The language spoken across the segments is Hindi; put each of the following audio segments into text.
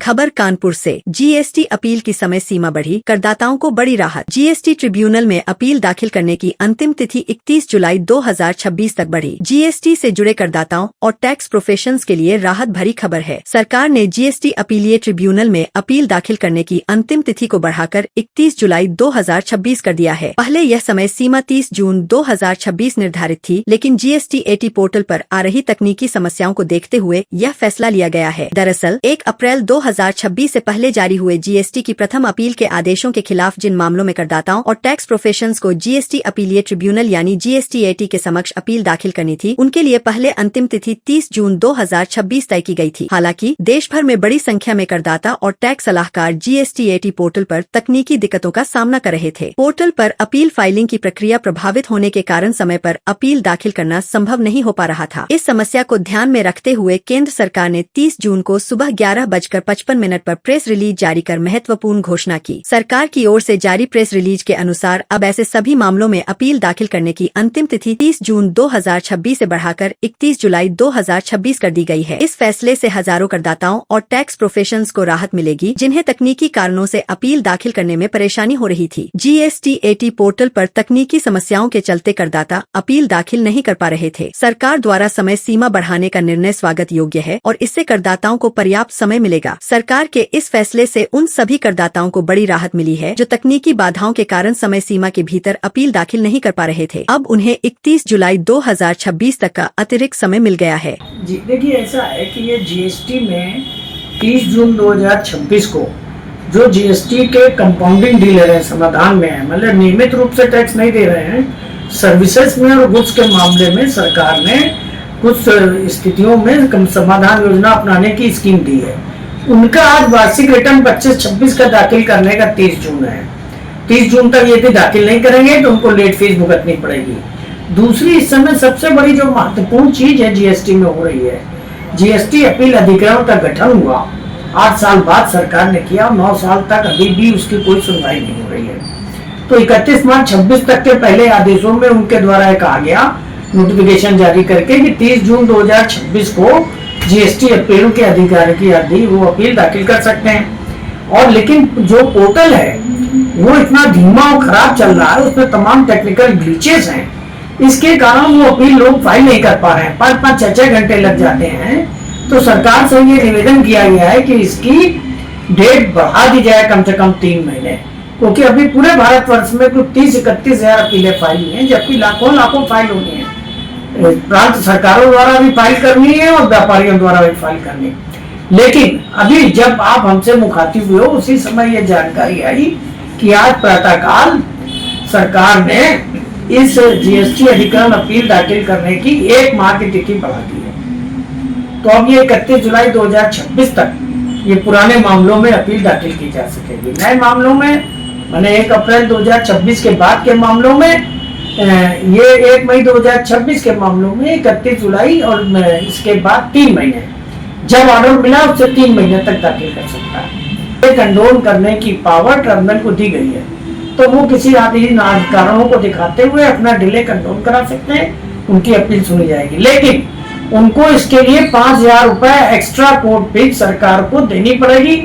खबर कानपुर से। जीएसटी अपील की समय सीमा बढ़ी, करदाताओं को बड़ी राहत। जीएसटी ट्रिब्यूनल में अपील दाखिल करने की अंतिम तिथि 31 जुलाई 2026 तक बढ़ी। जीएसटी से जुड़े करदाताओं और टैक्स प्रोफेशनल्स के लिए राहत भरी खबर है। सरकार ने जीएसटी अपीलीय ट्रिब्यूनल में अपील दाखिल करने की अंतिम तिथि को बढ़ाकर 31 जुलाई 2026 कर दिया है। पहले यह समय सीमा 30 जून 2026 निर्धारित थी, लेकिन जीएसटी एटी पोर्टल पर आ रही तकनीकी समस्याओं को देखते हुए यह फैसला लिया गया है। दरअसल 1 अप्रैल 2026 से पहले जारी हुए जीएसटी की प्रथम अपील के आदेशों के खिलाफ जिन मामलों में करदाताओं और टैक्स प्रोफेशनल्स को जीएसटी अपीलीय ट्रिब्यूनल यानी जीएसटी एटी के समक्ष अपील दाखिल करनी थी, उनके लिए पहले अंतिम तिथि 30 जून 2026 तय की गई थी। हालांकि देश भर में बड़ी संख्या में करदाता और टैक्स सलाहकार जीएसटी एटी पोर्टल पर तकनीकी दिक्कतों का सामना कर रहे थे। पोर्टल पर अपील फाइलिंग की प्रक्रिया प्रभावित होने के कारण समय पर अपील दाखिल करना संभव नहीं हो पा रहा था। इस समस्या को ध्यान में रखते हुए केंद्र सरकार ने 30 जून को सुबह 11:55 पर प्रेस रिलीज जारी कर महत्वपूर्ण घोषणा की। सरकार की ओर से जारी प्रेस रिलीज के अनुसार अब ऐसे सभी मामलों में अपील दाखिल करने की अंतिम तिथि 30 जून 2026 से बढ़ाकर 31 जुलाई 2026 कर दी गई है। इस फैसले से हजारों करदाताओं और टैक्स प्रोफेशनल्स को राहत मिलेगी, जिन्हें तकनीकी कारणों से अपील दाखिल करने में परेशानी हो रही थी। जीएसटी एटी पोर्टल पर तकनीकी समस्याओं के चलते करदाता अपील दाखिल नहीं कर पा रहे थे। सरकार द्वारा समय सीमा बढ़ाने का निर्णय स्वागत योग्य है और इससे करदाताओं को पर्याप्त समय मिलेगा। सरकार के इस फैसले से उन सभी करदाताओं को बड़ी राहत मिली है जो तकनीकी बाधाओं के कारण समय सीमा के भीतर अपील दाखिल नहीं कर पा रहे थे। अब उन्हें 31 जुलाई 2026 तक का अतिरिक्त समय मिल गया है। जी देखिए, ऐसा है कि ये जीएसटी में 30 जून 2026 को जो जीएसटी के कंपाउंडिंग डीलर है समाधान में है, मतलब नियमित रूप से टैक्स नहीं दे रहे हैं, सर्विसेज में और गुड्स के मामले में सरकार ने कुछ स्थितियों में समाधान योजना अपनाने की स्कीम दी है। उनका आज वार्षिक रिटर्न 25-26 का दाखिल करने का 30 जून है। 30 जून तक यदि दाखिल नहीं करेंगे तो उनको लेट फीस भुगतनी पड़ेगी। दूसरी इस समय सबसे बड़ी जो महत्वपूर्ण चीज है जीएसटी में हो रही है, जीएसटी अपील अधिकरण का गठन हुआ 8 साल बाद सरकार ने किया, 9 साल तक अभी भी उसकी कोई सुनवाई नहीं हो रही है। तो 31 मार्च 26 तक के पहले आदेशों में उनके द्वारा कहा गया नोटिफिकेशन जारी करके कि 30 जून 2026 को जीएसटी अपील के अधिकार की अवधि वो अपील दाखिल कर सकते हैं। और लेकिन जो पोर्टल है वो इतना धीमा और खराब चल रहा है, उसमें तमाम टेक्निकल ग्लिचेस हैं, इसके कारण वो अपील लोग फाइल नहीं कर पा रहे हैं। 5-5, 6-6 घंटे लग जाते हैं। तो सरकार से ये निवेदन किया गया है कि इसकी डेट बढ़ा दी जाए कम से कम 3 महीने, क्योंकि अभी पूरे भारतवर्ष में कुछ 30-31 हजार अपीलें फाइल हैं, जबकि लाखों फाइल होनी है। प्रांत सरकारों द्वारा भी फाइल करनी है और व्यापारियों द्वारा भी फाइल करनी है। लेकिन अभी जब आप हमसे मुखातिब हुए हो उसी समय यह जानकारी आई कि आज प्रातःकाल सरकार ने इस जीएसटी अधिकरण अपील दाखिल करने की 1 माह की तिथि बढ़ा दी है। तो अब ये 31 जुलाई 2026 तक ये पुराने मामलों में अपील दाखिल की जा सकेगी। नए मामलों में माने 1 अप्रैल 2026 के बाद के मामलों में ये 1 मई 2026 के मामलों में 31 जुलाई और इसके बाद 3 महीने जब ऑर्डर मिला उससे 3 महीने तक दाखिल कर सकता है। कंडोन करने की पावर ट्रिब्यूनल को दी गई है, तो वो किसी आदि कारणों को दिखाते हुए अपना डिले कंडोन करा सकते हैं, उनकी अपील सुनी जाएगी। लेकिन उनको इसके लिए 5,000 रुपए एक्स्ट्रा कोर्ट फीस सरकार को देनी पड़ेगी,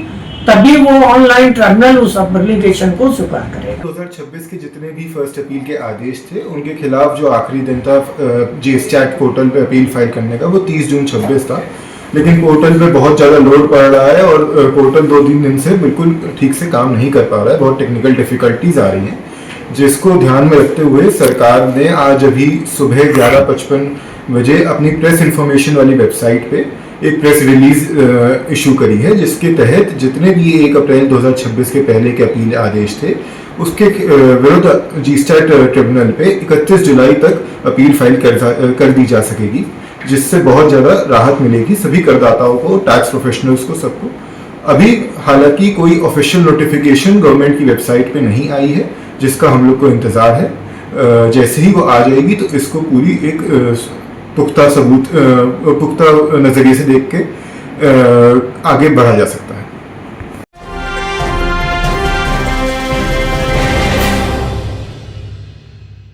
तभी वो ऑनलाइन ट्रिब्यूनल उस एप्लीकेशन को स्वीकार करेगा। 2026 के जितने भी फर्स्ट अपील के आदेश थे उनके खिलाफ जो आखिरी दिन था जीएसटी एक्ट पोर्टल पे अपील फाइल करने का, वो 30 जून 26 था। लेकिन पोर्टल पे बहुत ज़्यादा लोड पड़ रहा है और पोर्टल 2-3 दिन से बिल्कुल ठीक से काम नहीं कर पा रहा है, बहुत टेक्निकल डिफिकल्टीज आ रही हैं, जिसको ध्यान में रखते हुए सरकार ने आज अभी सुबह 11:55 बजे अपनी प्रेस इन्फॉर्मेशन वाली वेबसाइट पे एक प्रेस रिलीज इशू करी है, जिसके तहत जितने भी 1 अप्रैल 2026 के पहले के अपील आदेश थे उसके विरुद्ध जीएसटी ट्रिब्यूनल पे 31 जुलाई तक अपील फाइल कर दी जा सकेगी, जिससे बहुत ज़्यादा राहत मिलेगी सभी करदाताओं को, टैक्स प्रोफेशनल्स को, सबको। अभी हालांकि कोई ऑफिशियल नोटिफिकेशन गवर्नमेंट की वेबसाइट पे नहीं आई है, जिसका हम लोग को इंतज़ार है। जैसे ही वो आ जाएगी तो इसको पूरी एक पुख्ता नज़रिए से देख के आगे बढ़ा जा सकता है।